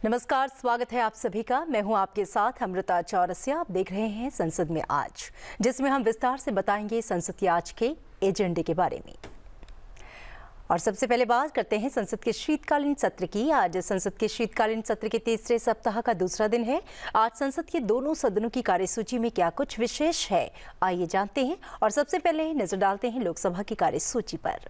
नमस्कार, स्वागत है आप सभी का। मैं हूं आपके साथ अमृता चौरसिया। आप देख रहे हैं संसद में आज, जिसमें हम विस्तार से बताएंगे संसद के आज के एजेंडे के बारे में। और सबसे पहले बात करते हैं संसद के शीतकालीन सत्र की। आज संसद के शीतकालीन सत्र के तीसरे सप्ताह का दूसरा दिन है। आज संसद के दोनों सदनों की कार्यसूची में क्या कुछ विशेष है, आइए जानते हैं। और सबसे पहले नजर डालते हैं लोकसभा की कार्यसूची पर।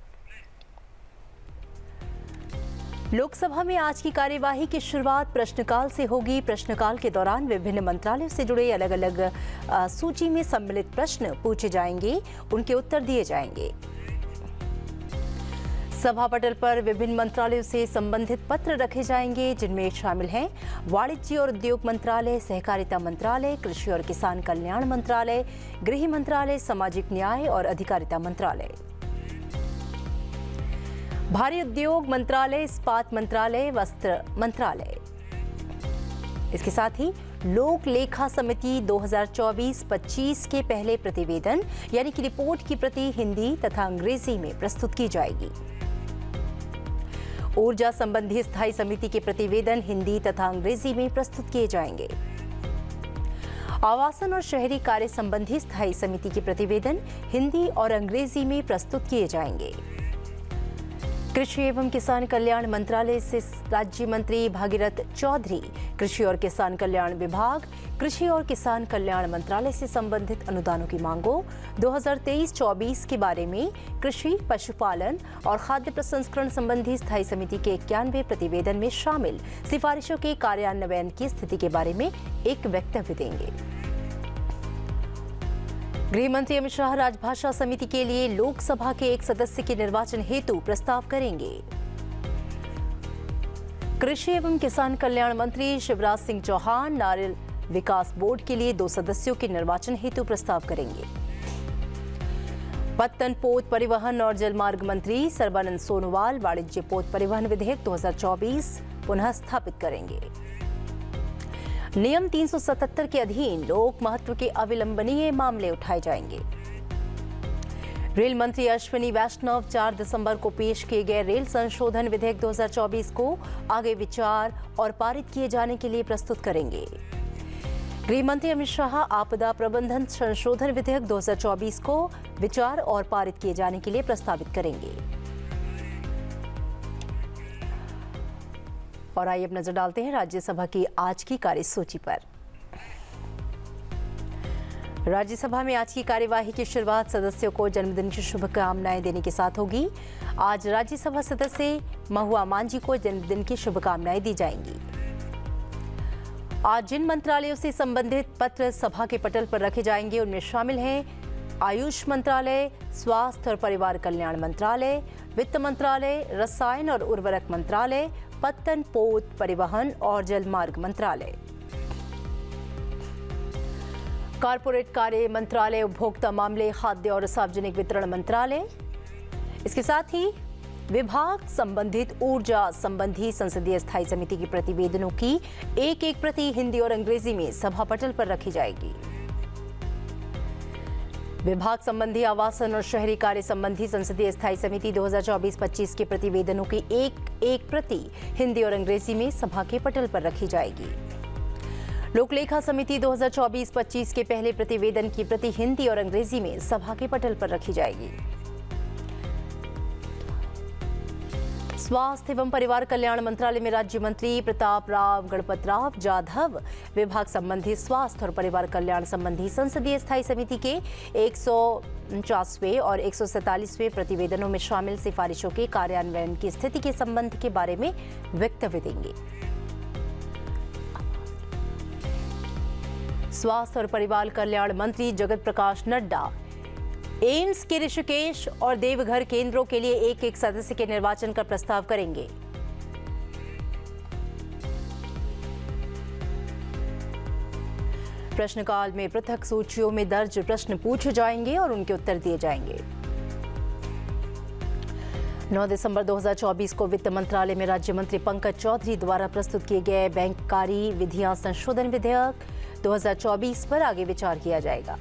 लोकसभा में आज की कार्यवाही की शुरुआत प्रश्नकाल से होगी। प्रश्नकाल के दौरान विभिन्न मंत्रालयों से जुड़े अलग अलग सूची में सम्मिलित प्रश्न पूछे जाएंगे, उनके उत्तर दिए जाएंगे। सभा पटल पर विभिन्न मंत्रालयों से संबंधित पत्र रखे जाएंगे, जिनमें शामिल हैं वाणिज्य और उद्योग मंत्रालय, सहकारिता मंत्रालय, कृषि और किसान कल्याण मंत्रालय, गृह मंत्रालय, सामाजिक न्याय और अधिकारिता मंत्रालय, भारी उद्योग मंत्रालय, इस्पात मंत्रालय, वस्त्र मंत्रालय। इसके साथ ही लोक लेखा समिति 2024-25 के पहले प्रतिवेदन यानी कि रिपोर्ट की प्रति हिंदी तथा अंग्रेजी में प्रस्तुत की जाएगी। ऊर्जा संबंधी स्थायी समिति के प्रतिवेदन हिंदी तथा अंग्रेजी में प्रस्तुत किए जाएंगे। आवासन और शहरी कार्य संबंधी स्थायी समिति के प्रतिवेदन हिंदी और अंग्रेजी में प्रस्तुत किए जाएंगे। कृषि एवं किसान कल्याण मंत्रालय से राज्य मंत्री भागीरथ चौधरी कृषि और किसान कल्याण विभाग, कृषि और किसान कल्याण मंत्रालय से संबंधित अनुदानों की मांगों 2023-24 के बारे में कृषि, पशुपालन और खाद्य प्रसंस्करण संबंधी स्थायी समिति के 91 प्रतिवेदन में शामिल सिफारिशों के कार्यान्वयन की स्थिति के बारे में एक वक्तव्य देंगे। गृह मंत्री अमित शाह राजभाषा समिति के लिए लोकसभा के एक सदस्य के निर्वाचन हेतु प्रस्ताव करेंगे। कृषि एवं किसान कल्याण मंत्री शिवराज सिंह चौहान नारियल विकास बोर्ड के लिए 2 सदस्यों के निर्वाचन हेतु प्रस्ताव करेंगे। पत्तन पोत परिवहन और जलमार्ग मंत्री सर्बानंद सोनोवाल वाणिज्य पोत परिवहन विधेयक 2024 पुनः स्थापित करेंगे। नियम 377 के अधीन लोक महत्व के अविलंबनीय मामले उठाए जाएंगे। रेल मंत्री अश्विनी वैष्णव 4 दिसंबर को पेश किए गए रेल संशोधन विधेयक 2024 को आगे विचार और पारित किए जाने के लिए प्रस्तुत करेंगे। गृह मंत्री अमित शाह आपदा प्रबंधन संशोधन विधेयक 2024 को विचार और पारित किए जाने के लिए प्रस्तावित करेंगे। और आइए अब नजर डालते हैं राज्यसभा की आज की कार्यसूची पर। राज्यसभा में आज की कार्यवाही की शुरुआत सदस्यों को जन्मदिन की शुभकामनाएं देने के साथ होगी। आज राज्यसभा सदस्य महुआ मांझी को जन्मदिन की शुभकामनाएं दी जाएंगी। आज जिन मंत्रालयों से संबंधित पत्र सभा के पटल पर रखे जाएंगे, उनमें शामिल हैं आयुष मंत्रालय, स्वास्थ्य और परिवार कल्याण मंत्रालय, वित्त मंत्रालय, रसायन और उर्वरक मंत्रालय, पत्तन पोत परिवहन और जलमार्ग मंत्रालय, कारपोरेट कार्य मंत्रालय, उपभोक्ता मामले, खाद्य और सार्वजनिक वितरण मंत्रालय। इसके साथ ही विभाग संबंधित ऊर्जा संबंधी संसदीय स्थायी समिति की प्रतिवेदनों की एक प्रति हिंदी और अंग्रेजी में सभा पटल पर रखी जाएगी। विभाग संबंधी आवासन और शहरी कार्य संबंधी संसदीय स्थायी समिति 2024-25 के प्रतिवेदनों की एक प्रति हिंदी और अंग्रेजी में सभा के पटल पर रखी जाएगी। लोकलेखा समिति 2024-25 के पहले प्रतिवेदन की प्रति हिंदी और अंग्रेजी में सभा के पटल पर रखी जाएगी। स्वास्थ्य एवं परिवार कल्याण मंत्रालय में राज्य मंत्री प्रताप राव गणपतराव जाधव विभाग संबंधी स्वास्थ्य और परिवार कल्याण संबंधी संसदीय स्थायी समिति के 149वें और 147वें प्रतिवेदनों में शामिल सिफारिशों के कार्यान्वयन की स्थिति के संबंध के बारे में वक्तव्य देंगे। स्वास्थ्य और परिवार कल्याण मंत्री जगत प्रकाश नड्डा एम्स के ऋषिकेश और देवघर केंद्रों के लिए एक सदस्य के निर्वाचन का प्रस्ताव करेंगे। प्रश्नकाल में पृथक सूचियों में दर्ज प्रश्न पूछे जाएंगे और उनके उत्तर दिए जाएंगे। 9 दिसंबर 2024 को वित्त मंत्रालय में राज्य मंत्री पंकज चौधरी द्वारा प्रस्तुत किए गए बैंककारी विधियां संशोधन विधेयक 2024 पर आगे विचार किया जाएगा।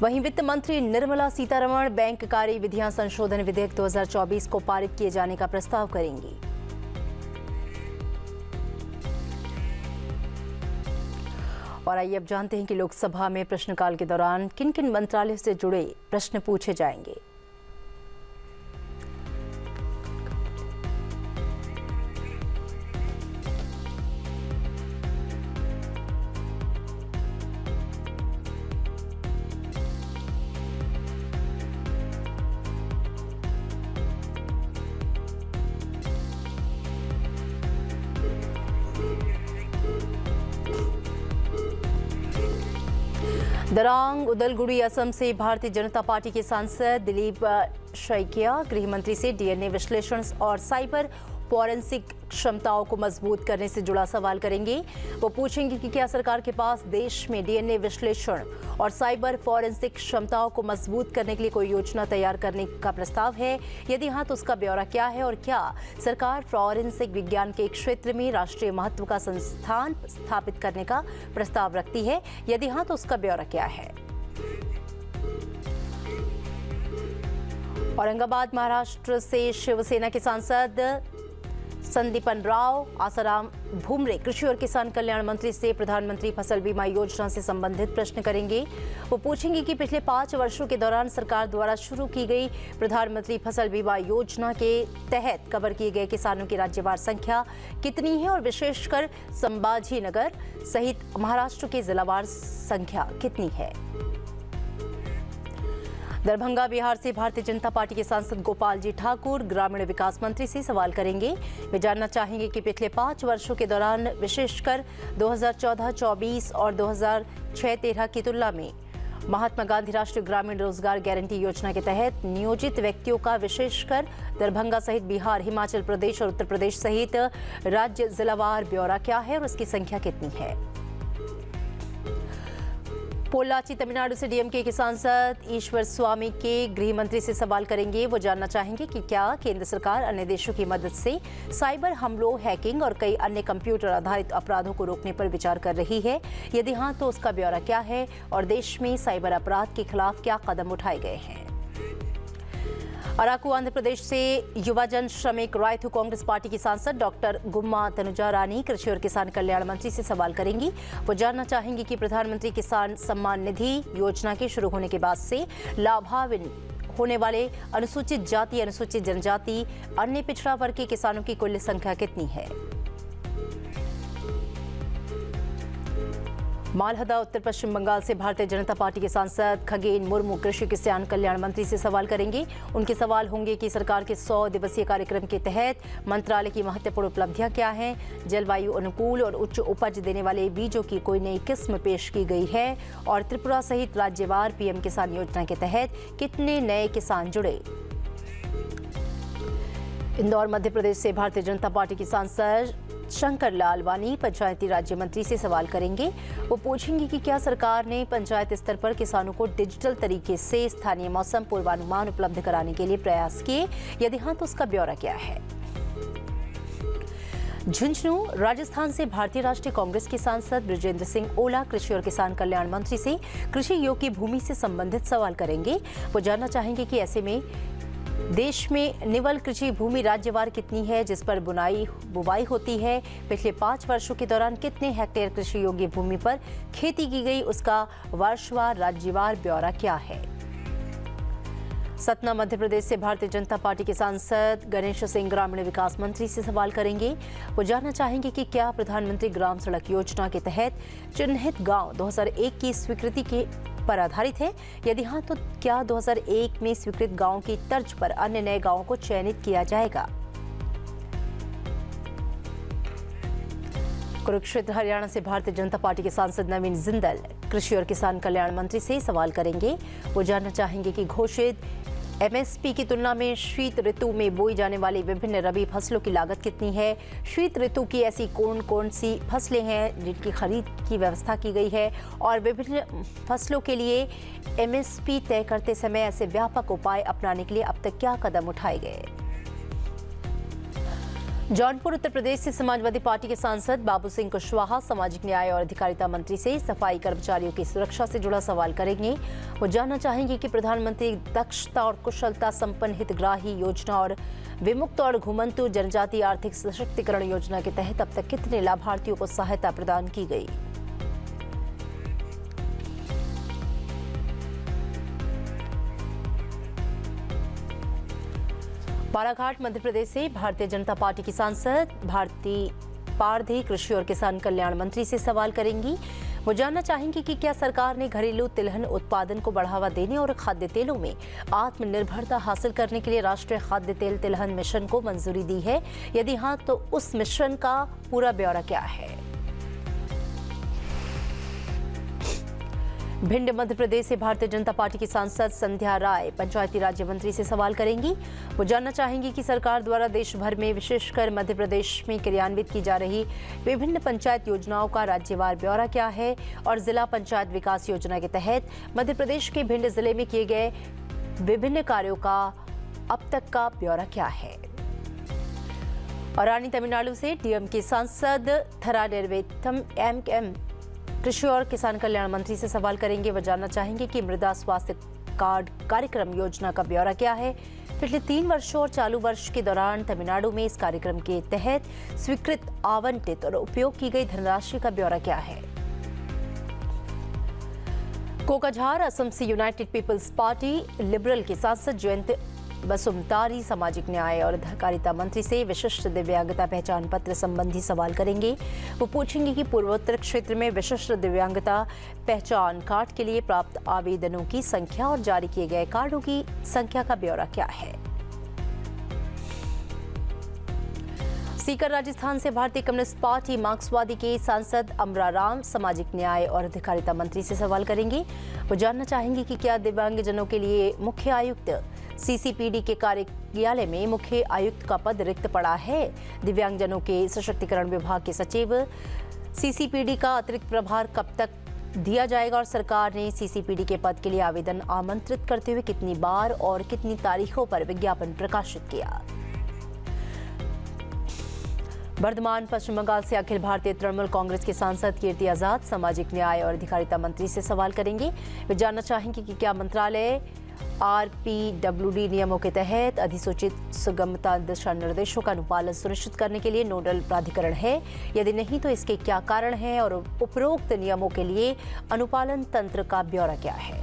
वहीं वित्त मंत्री निर्मला सीतारमण बैंक कार्य विधियां संशोधन विधेयक 2024 को पारित किए जाने का प्रस्ताव करेंगी। और आइए अब जानते हैं कि लोकसभा में प्रश्नकाल के दौरान किन किन मंत्रालयों से जुड़े प्रश्न पूछे जाएंगे। दरांग उदलगुड़ी असम से भारतीय जनता पार्टी के सांसद दिलीप शैकिया गृह मंत्री से डीएनए विश्लेषण और साइबर फॉरेंसिक क्षमताओं को मजबूत करने से जुड़ा सवाल करेंगे। वो पूछेंगे कि क्या सरकार के पास देश में डीएनए विश्लेषण और साइबर फॉरेंसिक क्षमताओं को मजबूत करने के लिए कोई योजना तैयार करने का प्रस्ताव है। यदि हाँ तो उसका ब्यौरा क्या है और क्या सरकार फॉरेंसिक विज्ञान के क्षेत्र में राष्ट्रीय महत्व का संस्थान स्थापित करने का प्रस्ताव रखती है। यदि हाँ तो उसका ब्यौरा क्या है। औरंगाबाद महाराष्ट्र से शिवसेना के सांसद संदीपन राव आसाराम भुमरे कृषि और किसान कल्याण मंत्री से प्रधानमंत्री फसल बीमा योजना से संबंधित प्रश्न करेंगे। वो पूछेंगे कि पिछले 5 वर्षों के दौरान सरकार द्वारा शुरू की गई प्रधानमंत्री फसल बीमा योजना के तहत कवर किए गए किसानों की राज्यवार संख्या कितनी है और विशेषकर संभाजी नगर सहित महाराष्ट्र के जिलावार संख्या कितनी है। दरभंगा बिहार से भारतीय जनता पार्टी के सांसद गोपाल जी ठाकुर ग्रामीण विकास मंत्री से सवाल करेंगे। वे जानना चाहेंगे कि पिछले 5 वर्षों के दौरान विशेषकर 2014-24 और 2006-13 की तुलना में महात्मा गांधी राष्ट्रीय ग्रामीण रोजगार गारंटी योजना के तहत नियोजित व्यक्तियों का विशेषकर दरभंगा सहित बिहार, हिमाचल प्रदेश और उत्तर प्रदेश सहित राज्य जिलावार ब्यौरा क्या है और उसकी संख्या कितनी है। पोल्लाची तमिलनाडु से डीएमके के सांसद ईश्वर स्वामी के गृह मंत्री से सवाल करेंगे। वो जानना चाहेंगे कि क्या केंद्र सरकार अन्य देशों की मदद से साइबर हमलों, हैकिंग और कई अन्य कंप्यूटर आधारित अपराधों को रोकने पर विचार कर रही है। यदि हाँ तो उसका ब्यौरा क्या है और देश में साइबर अपराध के खिलाफ क्या कदम उठाए गए हैं। अराकू आंध्र प्रदेश से युवा जन श्रमिक रायथू कांग्रेस पार्टी की सांसद डॉक्टर गुम्मा तनुजा रानी कृषि और किसान कल्याण मंत्री से सवाल करेंगी। वो जानना चाहेंगी कि प्रधानमंत्री किसान सम्मान निधि योजना के शुरू होने के बाद से लाभान्वित होने वाले अनुसूचित जाति, अनुसूचित जनजाति, अन्य पिछड़ा वर्ग के किसानों की कुल संख्या कितनी है। मालहदा उत्तर पश्चिम बंगाल से भारतीय जनता पार्टी के सांसद खगेन मुर्मू कृषि किसान कल्याण मंत्री से सवाल करेंगे। उनके सवाल होंगे कि सरकार के 100 दिवसीय कार्यक्रम के तहत मंत्रालय की महत्वपूर्ण उपलब्धियां क्या हैं, जलवायु अनुकूल और उच्च उपज देने वाले बीजों की कोई नई किस्म पेश की गई है और त्रिपुरा सहित राज्यवार पीएम किसान योजना के तहत कितने नए किसान जुड़े। इंदौर मध्य प्रदेश से भारतीय जनता पार्टी की सांसद शंकर लालवानी पंचायती राज्य मंत्री से सवाल करेंगे। वो पूछेंगे कि क्या सरकार ने पंचायत स्तर पर किसानों को डिजिटल तरीके से स्थानीय मौसम पूर्वानुमान उपलब्ध कराने के लिए प्रयास किए। यदि हाँ तो उसका ब्यौरा क्या है। झुंझुनू राजस्थान से भारतीय राष्ट्रीय कांग्रेस के सांसद बृजेंद्र सिंह ओला कृषि और किसान कल्याण मंत्री से कृषि योग्य भूमि से संबंधित सवाल करेंगे। वो जानना चाहेंगे कि ऐसे में देश में निवल कृषि भूमि राज्यवार कितनी है जिस पर बुवाई होती है। पिछले 5 वर्षों के दौरान कितने हेक्टेयर कृषि योग्य भूमि पर खेती की गई, उसका वर्षवार राज्यवार ब्यौरा क्या है। सतना मध्य प्रदेश से भारतीय जनता पार्टी के सांसद गणेश सिंह ग्रामीण विकास मंत्री से सवाल करेंगे। वो जानना चाहेंगे कि क्या प्रधानमंत्री ग्राम सड़क योजना के तहत चिन्हित गांव 2001 की स्वीकृति के पर आधारित है। यदि हाँ तो क्या 2001 में स्वीकृत गांवों की तर्ज पर अन्य नए गांवों को चयनित किया जाएगा। कुरुक्षेत्र हरियाणा से भारतीय जनता पार्टी के सांसद नवीन जिंदल कृषि और किसान कल्याण मंत्री से सवाल करेंगे। वो जानना चाहेंगे कि घोषित एमएसपी की तुलना में शीत ऋतु में बोई जाने वाली विभिन्न रबी फसलों की लागत कितनी है। शीत ऋतु की ऐसी कौन कौन सी फसलें हैं जिनकी खरीद की व्यवस्था की गई है और विभिन्न फसलों के लिए एमएसपी तय करते समय ऐसे व्यापक उपाय अपनाने के लिए अब तक क्या कदम उठाए गए। जौनपुर उत्तर प्रदेश से समाजवादी पार्टी के सांसद बाबू सिंह कुशवाहा सामाजिक न्याय और अधिकारिता मंत्री से सफाई कर्मचारियों की सुरक्षा से जुड़ा सवाल करेंगे। वो जानना चाहेंगे कि प्रधानमंत्री दक्षता और कुशलता संपन्न हितग्राही योजना और विमुक्त और घुमंतु जनजाति आर्थिक सशक्तिकरण योजना के तहत अब तक कितने लाभार्थियों को सहायता प्रदान की गई। बालाघाट मध्य प्रदेश से भारतीय जनता पार्टी की सांसद भारती पारधी कृषि और किसान कल्याण मंत्री से सवाल करेंगी। वो जानना चाहेंगी कि क्या सरकार ने घरेलू तिलहन उत्पादन को बढ़ावा देने और खाद्य तेलों में आत्मनिर्भरता हासिल करने के लिए राष्ट्रीय खाद्य तेल तिलहन मिशन को मंजूरी दी है। यदि हाँ, तो उस मिशन का पूरा ब्यौरा क्या है। भिंड मध्य प्रदेश से भारतीय जनता पार्टी की सांसद संध्या राय पंचायती राज्य मंत्री से सवाल करेंगी। वो जानना चाहेंगी कि सरकार द्वारा देश भर में विशेषकर मध्य प्रदेश में क्रियान्वित की जा रही विभिन्न पंचायत योजनाओं का राज्यवार ब्यौरा क्या है और जिला पंचायत विकास योजना के तहत मध्य प्रदेश के भिंड जिले में किए गए विभिन्न कार्यों का अब तक का ब्यौरा क्या है। और रानी तमिलनाडु से डीएमके सांसद थरा निर्वेतम एम कृषि और किसान कल्याण मंत्री से सवाल करेंगे। वह जानना चाहेंगे कि मृदा स्वास्थ्य कार्ड कार्यक्रम योजना का ब्यौरा क्या है। पिछले 3 वर्षों और चालू वर्ष के दौरान तमिलनाडु में इस कार्यक्रम के तहत स्वीकृत, आवंटित और उपयोग की गई धनराशि का ब्यौरा क्या है। कोकराझार असम से यूनाइटेड पीपल्स पार्टी लिबरल के सांसद जयंत बसुमतारी सामाजिक न्याय और अधिकारिता मंत्री से विशिष्ट दिव्यांगता पहचान पत्र संबंधी सवाल करेंगे। वो पूछेंगे कि पूर्वोत्तर क्षेत्र में विशिष्ट दिव्यांगता पहचान कार्ड के लिए प्राप्त आवेदनों की संख्या और जारी किए गए कार्डों की संख्या का ब्यौरा क्या है। सीकर राजस्थान से भारतीय कम्युनिस्ट पार्टी मार्क्सवादी के सांसद अमरा राम सामाजिक न्याय और अधिकारिता मंत्री से सवाल करेंगे। वो जानना चाहेंगे कि क्या दिव्यांगजनों के लिए मुख्य आयुक्त सीसीपीडी के कार्यालय में मुख्य आयुक्त का पद रिक्त पड़ा है। दिव्यांगजनों के सशक्तिकरण विभाग के सचिव सीसीपीडी का अतिरिक्त प्रभार कब तक दिया जाएगा और सरकार ने सीसीपीडी के पद के लिए आवेदन आमंत्रित करते हुए कितनी बार और कितनी तारीखों पर विज्ञापन प्रकाशित किया। वर्धमान पश्चिम बंगाल से अखिल भारतीय तृणमूल कांग्रेस के सांसद कीर्ति आजाद सामाजिक न्याय और अधिकारिता मंत्री से सवाल करेंगे। वे जानना चाहेंगे कि क्या मंत्रालय आरपीडब्ल्यूडी नियमों के तहत अधिसूचित सुगमता दिशा निर्देशों का अनुपालन सुनिश्चित करने के लिए नोडल प्राधिकरण है। यदि नहीं तो इसके क्या कारण हैं और उपरोक्त नियमों के लिए अनुपालन तंत्र का ब्यौरा क्या है।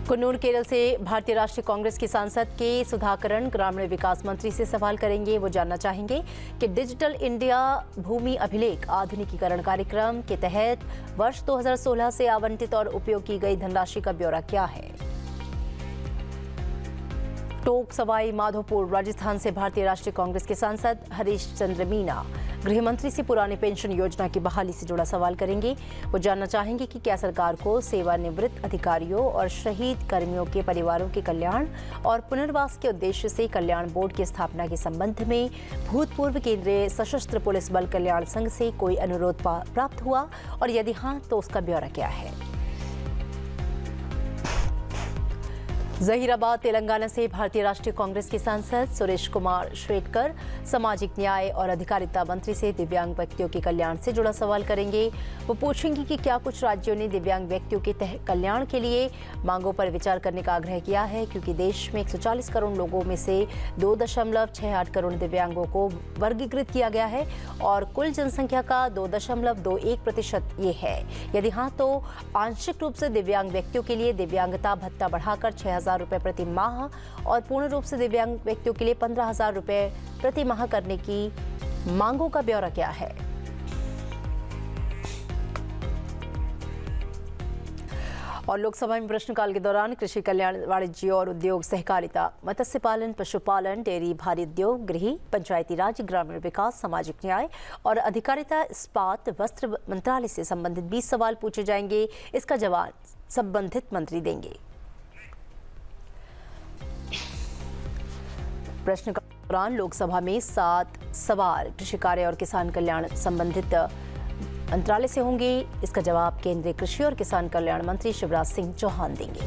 कन्नूर केरल से भारतीय राष्ट्रीय कांग्रेस के सांसद के सुधाकरन ग्रामीण विकास मंत्री से सवाल करेंगे। वो जानना चाहेंगे कि डिजिटल इंडिया भूमि अभिलेख आधुनिकीकरण कार्यक्रम के तहत वर्ष 2016 से आवंटित और उपयोग की गई धनराशि का ब्यौरा क्या है। टोंक सवाई माधोपुर राजस्थान से भारतीय राष्ट्रीय कांग्रेस के सांसद हरीश चंद्र मीना गृह मंत्री से पुरानी पेंशन योजना की बहाली से जुड़ा सवाल करेंगे। वो जानना चाहेंगे कि क्या सरकार को सेवानिवृत्त अधिकारियों और शहीद कर्मियों के परिवारों के कल्याण और पुनर्वास के उद्देश्य से कल्याण बोर्ड की स्थापना के संबंध में भूतपूर्व केंद्रीय सशस्त्र पुलिस बल कल्याण संघ से कोई अनुरोध प्राप्त हुआ और यदि हाँ, तो उसका ब्यौरा क्या है। जहीराबाद तेलंगाना से भारतीय राष्ट्रीय कांग्रेस के सांसद सुरेश कुमार शेटकर सामाजिक न्याय और अधिकारिता मंत्री से दिव्यांग व्यक्तियों के कल्याण से जुड़ा सवाल करेंगे। वो पूछेंगे कि क्या कुछ राज्यों ने दिव्यांग व्यक्तियों के कल्याण के लिए मांगों पर विचार करने का आग्रह किया है, क्योंकि देश में 140 करोड़ लोगों में से 2.68 करोड़ दिव्यांगों को वर्गीकृत किया गया है और कुल जनसंख्या का 2.21% ये है। यदि हाँ, तो आंशिक रूप से दिव्यांग व्यक्तियों के लिए दिव्यांगता भत्ता बढ़ाकर 6,000 रुपए प्रति माह और पूर्ण रूप से दिव्यांग व्यक्तियों के लिए 15,000 रुपए प्रति माह करने की मांगों का ब्यौरा क्या है। और लोकसभा में प्रश्नकाल के दौरान कृषि कल्याण, वाणिज्य और उद्योग, सहकारिता, मत्स्य पालन, पशुपालन, डेयरी, भारी उद्योग, गृह, पंचायती राज, ग्रामीण विकास, सामाजिक न्याय और अधिकारिता, इस्पात, वस्त्र मंत्रालय से संबंधित 20 सवाल पूछे जाएंगे। इसका जवाब संबंधित मंत्री देंगे। प्रश्न के दौरान लोकसभा में 7 सवाल कृषि कार्य और किसान कल्याण संबंधित मंत्रालय से होंगे। इसका जवाब केंद्रीय कृषि और किसान कल्याण मंत्री शिवराज सिंह चौहान देंगे।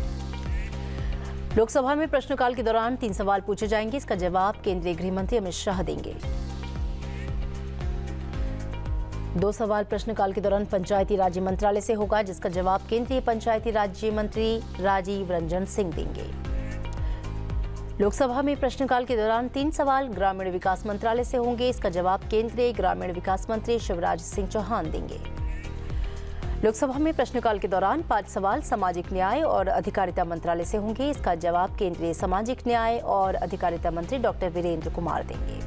लोकसभा में प्रश्नकाल के दौरान 3 सवाल पूछे जाएंगे। इसका जवाब केंद्रीय गृह मंत्री अमित शाह देंगे। 2 सवाल प्रश्नकाल के दौरान पंचायती राज्य मंत्रालय से होगा, जिसका जवाब केंद्रीय पंचायती राज्य मंत्री राजीव रंजन सिंह देंगे। लोकसभा में प्रश्नकाल के दौरान 3 सवाल ग्रामीण विकास मंत्रालय से होंगे। इसका जवाब केंद्रीय ग्रामीण विकास मंत्री शिवराज सिंह चौहान देंगे। लोकसभा में प्रश्नकाल के दौरान 5 सवाल सामाजिक न्याय और अधिकारिता मंत्रालय से होंगे। इसका जवाब केंद्रीय सामाजिक न्याय और अधिकारिता मंत्री डॉक्टर वीरेंद्र कुमार देंगे।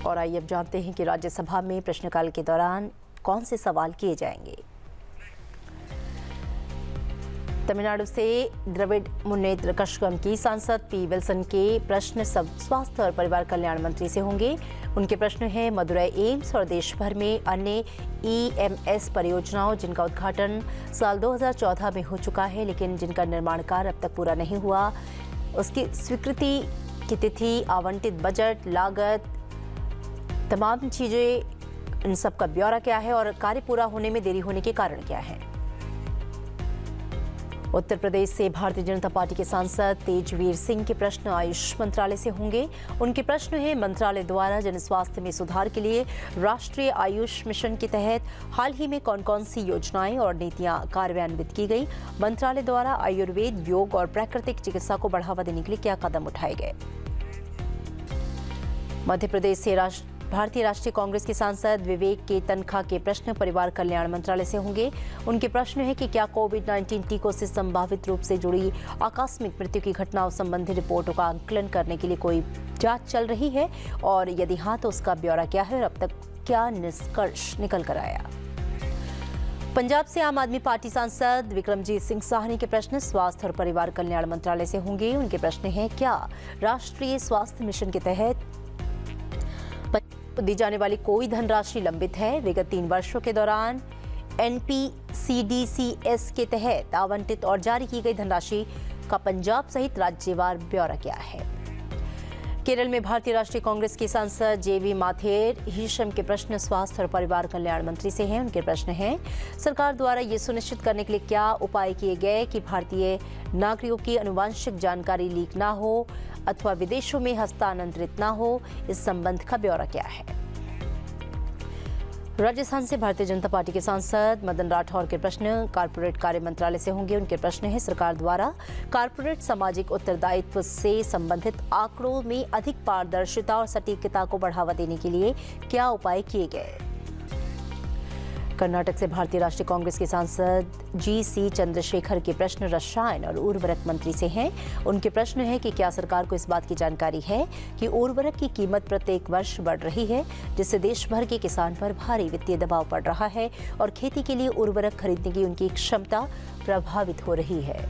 और आइए अब जानते हैं कि राज्यसभा में प्रश्नकाल के दौरान कौन से सवाल किए जाएंगे। तमिलनाडु से द्रविड़ मुन्नेत्र कषगम की सांसद पी विल्सन के प्रश्न स्वास्थ्य और परिवार कल्याण मंत्री से होंगे। उनके प्रश्न हैं मदुरई एम्स और देश भर में अन्य EMS परियोजनाओं जिनका उद्घाटन साल 2014 में हो चुका है लेकिन जिनका निर्माण कार्य अब तक पूरा नहीं हुआ, उसकी स्वीकृति की तिथि, आवंटित बजट, लागत, तमाम चीज़ें, इन सब का ब्यौरा क्या है और कार्य पूरा होने में देरी होने के कारण क्या है। उत्तर प्रदेश से भारतीय जनता पार्टी के सांसद तेजवीर सिंह के प्रश्न आयुष मंत्रालय से होंगे। उनके प्रश्न हैं मंत्रालय द्वारा जन स्वास्थ्य में सुधार के लिए राष्ट्रीय आयुष मिशन के तहत हाल ही में कौन कौन सी योजनाएं और नीतियां कार्यान्वित की गई। मंत्रालय द्वारा आयुर्वेद, योग और प्राकृतिक चिकित्सा को बढ़ावा देने के लिए क्या कदम उठाए गए। मध्य प्रदेश से भारतीय राष्ट्रीय कांग्रेस के सांसद विवेक के तनखा के प्रश्न परिवार कल्याण मंत्रालय से होंगे। उनके प्रश्न है कि क्या कोविड-19 टीकों से संभावित रूप से जुड़ी आकस्मिक मृत्यु की घटनाओं संबंधी रिपोर्टों का आकलन करने के लिए कोई जांच चल रही है और यदि हाँ तो उसका ब्यौरा क्या है और अब तक क्या निष्कर्ष निकल कर आया। पंजाब से आम आदमी पार्टी सांसद विक्रमजीत सिंह साहनी के प्रश्न स्वास्थ्य और परिवार कल्याण मंत्रालय से होंगे। उनके प्रश्न है क्या राष्ट्रीय स्वास्थ्य मिशन के तहत दी जाने वाली कोई धनराशि लंबित है। विगत 3 वर्षों के दौरान NPCDCS के तहत आवंटित और जारी की गई धनराशि का पंजाब सहित राज्यवार ब्यौरा क्या है। केरल में भारतीय राष्ट्रीय कांग्रेस के सांसद JV माथेर हिशम के प्रश्न स्वास्थ्य और परिवार कल्याण मंत्री से हैं। उनके प्रश्न हैं सरकार द्वारा ये सुनिश्चित करने के लिए क्या उपाय किए गए कि भारतीय नागरिकों की आनुवंशिक जानकारी लीक ना हो अथवा विदेशों में हस्तांतरित ना हो। इस संबंध का ब्यौरा क्या है। राजस्थान से भारतीय जनता पार्टी के सांसद मदन राठौर के प्रश्न कारपोरेट कार्य मंत्रालय से होंगे। उनके प्रश्न है सरकार द्वारा कारपोरेट सामाजिक उत्तरदायित्व से संबंधित आंकड़ों में अधिक पारदर्शिता और सटीकता को बढ़ावा देने के लिए क्या उपाय किए गए। कर्नाटक से भारतीय राष्ट्रीय कांग्रेस के सांसद GC चंद्रशेखर के प्रश्न रसायन और उर्वरक मंत्री से हैं। उनके प्रश्न है कि क्या सरकार को इस बात की जानकारी है कि उर्वरक की कीमत प्रत्येक वर्ष बढ़ रही है जिससे देश भर के किसान पर भारी वित्तीय दबाव पड़ रहा है और खेती के लिए उर्वरक खरीदने की उनकी क्षमता प्रभावित हो रही है।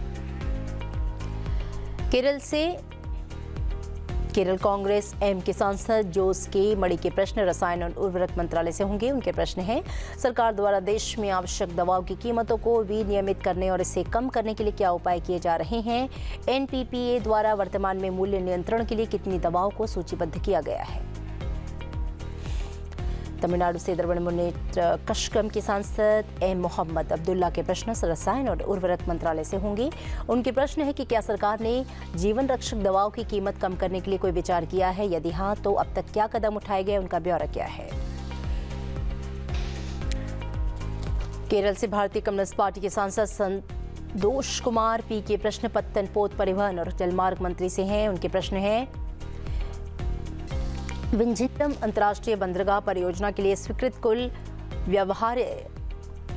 केरल कांग्रेस M के सांसद जोस के मणि के प्रश्न रसायन और उर्वरक मंत्रालय से होंगे। उनके प्रश्न हैं सरकार द्वारा देश में आवश्यक दवाओं की कीमतों को विनियमित करने और इसे कम करने के लिए क्या उपाय किए जा रहे हैं। NPPA द्वारा वर्तमान में मूल्य नियंत्रण के लिए कितनी दवाओं को सूचीबद्ध किया गया है। तमिलनाडु से द्रविड़ मुन्नेत्र कषगम के सांसद M मोहम्मद अब्दुल्ला के प्रश्न रसायन और उर्वरक मंत्रालय से होंगे। उनके प्रश्न है कि क्या सरकार ने जीवन रक्षक दवाओं की कीमत कम करने के लिए कोई विचार किया है, यदि हाँ तो अब तक क्या कदम उठाए गए, उनका ब्यौरा क्या है। केरल से भारतीय कम्युनिस्ट पार्टी के सांसद संतोष कुमार P के प्रश्न पत्तन पोत परिवहन और जलमार्ग मंत्री से हैं। उनके प्रश्न है विंझिनम अंतर्राष्ट्रीय बंदरगाह परियोजना के लिए स्वीकृत कुल व्यवहार्य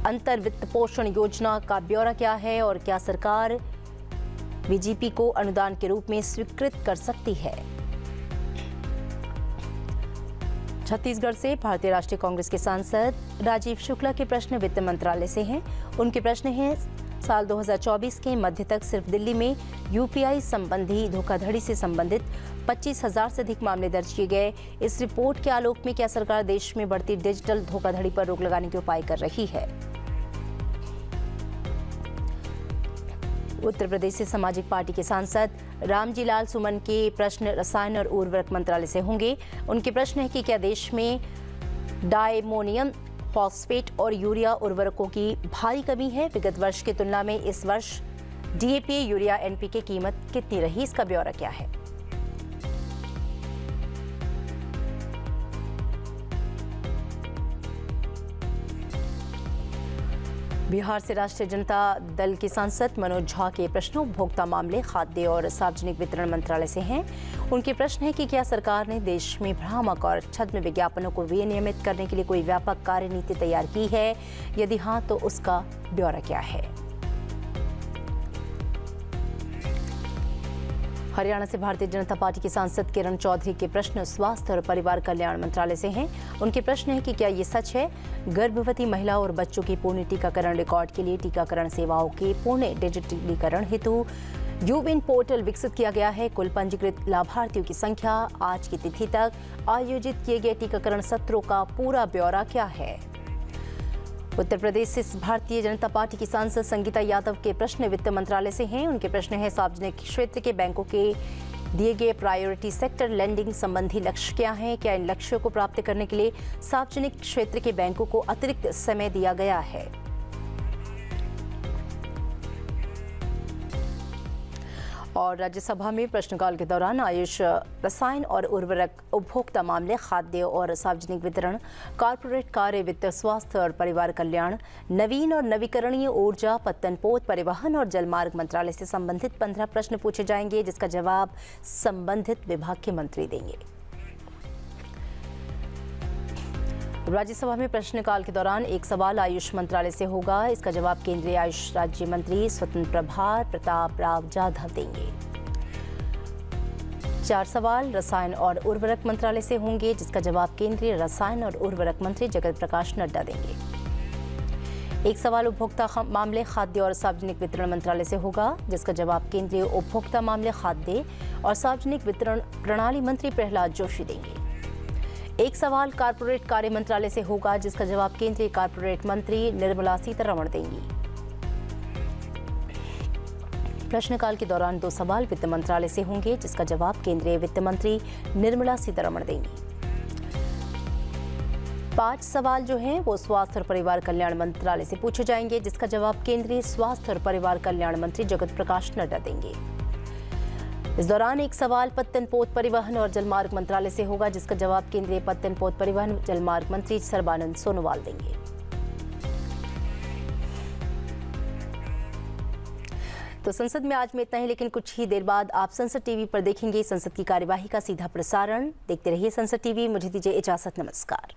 अंतर वित्त पोषण योजना का ब्यौरा क्या है और क्या सरकार VGP को अनुदान के रूप में स्वीकृत कर सकती है। छत्तीसगढ़ से भारतीय राष्ट्रीय कांग्रेस के सांसद राजीव शुक्ला के प्रश्न वित्त मंत्रालय से हैं। उनके प्रश्न हैं साल 2024 के मध्य तक सिर्फ दिल्ली में UPI संबंधी धोखाधड़ी से संबंधित 25,000 से अधिक मामले दर्ज किए गए। इस रिपोर्ट के आलोक में क्या सरकार देश में बढ़ती डिजिटल धोखाधड़ी पर रोक लगाने के उपाय कर रही है। उत्तर प्रदेश से समाजिक पार्टी के सांसद रामजी लाल सुमन के प्रश्न रसायन और उर्वरक मंत्रालय से होंगे। उनके प्रश्न है कि क्या देश में डायमोनियम फॉस्फेट और यूरिया उर्वरकों की भारी कमी है। विगत वर्ष की तुलना में इस वर्ष DAP, यूरिया, NPK की कीमत कितनी रही, इसका ब्यौरा क्या है। बिहार से राष्ट्रीय जनता दल के सांसद मनोज झा के प्रश्न उपभोक्ता मामले, खाद्य और सार्वजनिक वितरण मंत्रालय से हैं। उनके प्रश्न है कि क्या सरकार ने देश में भ्रामक और छद्म विज्ञापनों को विनियमित करने के लिए कोई व्यापक कार्यनीति तैयार की है? यदि हाँ, तो उसका ब्यौरा क्या है? हरियाणा से भारतीय जनता पार्टी के सांसद किरण चौधरी के प्रश्न स्वास्थ्य और परिवार कल्याण मंत्रालय से हैं। उनके प्रश्न है कि क्या ये सच है गर्भवती महिला और बच्चों की पूर्ण टीकाकरण रिकॉर्ड के लिए टीकाकरण सेवाओं के पूर्ण डिजिटलीकरण हेतु यूविन पोर्टल विकसित किया गया है। कुल पंजीकृत लाभार्थियों की संख्या, आज की तिथि तक आयोजित किए गए टीकाकरण सत्रों का पूरा ब्यौरा क्या है? उत्तर प्रदेश से भारतीय जनता पार्टी की सांसद संगीता यादव के प्रश्न वित्त मंत्रालय से हैं। उनके प्रश्न है सार्वजनिक क्षेत्र के बैंकों के दिए गए प्रायोरिटी सेक्टर लेंडिंग संबंधी लक्ष्य क्या हैं? क्या इन लक्ष्यों को प्राप्त करने के लिए सार्वजनिक क्षेत्र के बैंकों को अतिरिक्त समय दिया गया है? और राज्यसभा में प्रश्नकाल के दौरान आयुष, रसायन और उर्वरक, उपभोक्ता मामले, खाद्य और सार्वजनिक वितरण, कॉर्पोरेट कार्य, वित्त, स्वास्थ्य और परिवार कल्याण, नवीन और नवीकरणीय ऊर्जा, पत्तन पोत, परिवहन और जलमार्ग मंत्रालय से संबंधित 15 प्रश्न पूछे जाएंगे, जिसका जवाब संबंधित विभाग के मंत्री देंगे। राज्यसभा में प्रश्नकाल के दौरान एक सवाल आयुष मंत्रालय से होगा। इसका जवाब केंद्रीय आयुष राज्य मंत्री स्वतंत्र प्रभार प्रताप राव जाधव देंगे। 4 सवाल रसायन और उर्वरक मंत्रालय से होंगे, जिसका जवाब केंद्रीय रसायन और उर्वरक मंत्री जगत प्रकाश नड्डा देंगे। 1 सवाल उपभोक्ता मामले, खाद्य और सार्वजनिक वितरण मंत्रालय से होगा, जिसका जवाब केंद्रीय उपभोक्ता मामले, खाद्य और सार्वजनिक वितरण प्रणाली मंत्री प्रहलाद जोशी देंगे। 1 सवाल कॉर्पोरेट कार्य मंत्रालय से होगा, जिसका जवाब केंद्रीय कॉर्पोरेट मंत्री निर्मला सीतारमण देंगी। प्रश्नकाल के दौरान 2 सवाल वित्त मंत्रालय से होंगे, जिसका जवाब केंद्रीय वित्त मंत्री निर्मला सीतारमण देंगी। 5 सवाल जो हैं वो स्वास्थ्य और परिवार कल्याण मंत्रालय से पूछे जाएंगे, जिसका जवाब केंद्रीय स्वास्थ्य और परिवार कल्याण मंत्री जगत प्रकाश नड्डा देंगे। इस दौरान 1 सवाल पत्तन पोत, परिवहन और जलमार्ग मंत्रालय से होगा, जिसका जवाब केंद्रीय पत्तन पोत, परिवहन, जलमार्ग मंत्री सर्बानंद सोनोवाल देंगे। तो संसद में आज में इतना ही, लेकिन कुछ ही देर बाद आप संसद टीवी पर देखेंगे संसद की कार्यवाही का सीधा प्रसारण। देखते रहिए संसद टीवी। मुझे दीजिए इजाजत, नमस्कार।